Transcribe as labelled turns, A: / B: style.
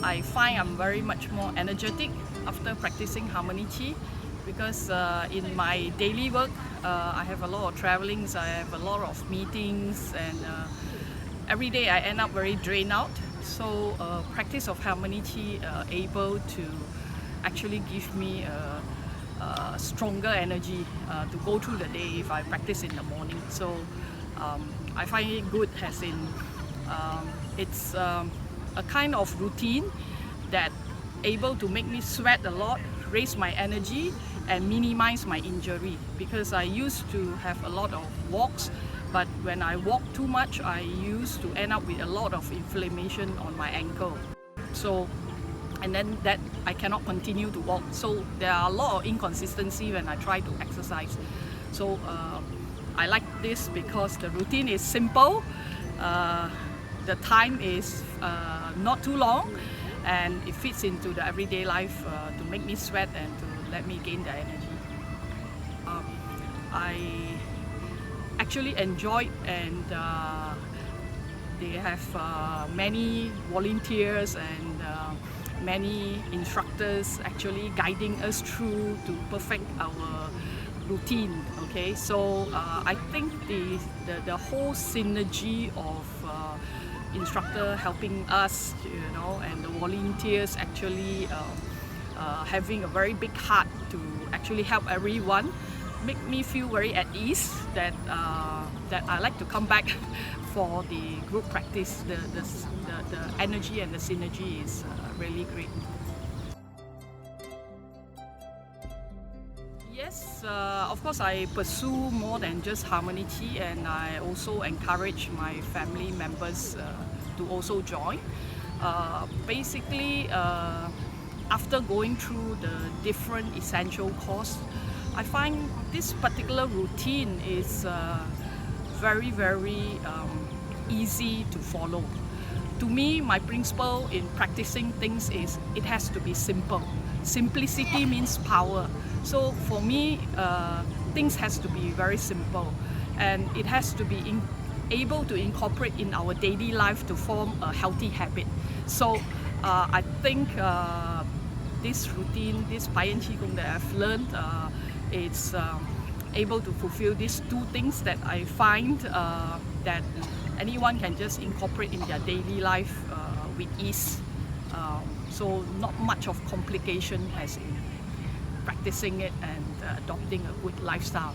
A: I find I'm very much more energetic after practicing Harmony Qi because in my daily work I have a lot of travelings, I have a lot of meetings, and every day I end up very drained out. So practice of Harmony Qi able to actually give me stronger energy to go through the day if I practice in the morning. So I find it good, as in it's a kind of routine that able to make me sweat a lot, raise my energy, and minimize my injury, because I used to have a lot of walks, but when I walk too much I used to end up with a lot of inflammation on my ankle. So and then that I cannot continue to walk, so there are a lot of inconsistency when I try to exercise. So I like this because the routine is simple, the time is not too long, and it fits into the everyday life to make me sweat and to let me gain the energy. I actually enjoyed, and they have many volunteers and many instructors actually guiding us through to perfect our routine. Okay, so I think the whole synergy of instructor helping us, you know, and the volunteers actually having a very big heart to actually help everyone, make me feel very at ease that that I like to come back for the group practice. The energy and the synergy is really great. Yes, of course I pursue more than just Harmony Qi, and I also encourage my family members to also join. Basically, after going through the different essential course, I find this particular routine is very easy to follow. To me, my principle in practicing things is it has to be simple. Simplicity means power. So for me, things has to be very simple, and it has to be able to incorporate in our daily life to form a healthy habit. So I think this routine, this BaiYin Qigong that I've learned, it's able to fulfill these two things that I find that anyone can just incorporate in their daily life with ease. So not much of complication as in practicing it and adopting a good lifestyle.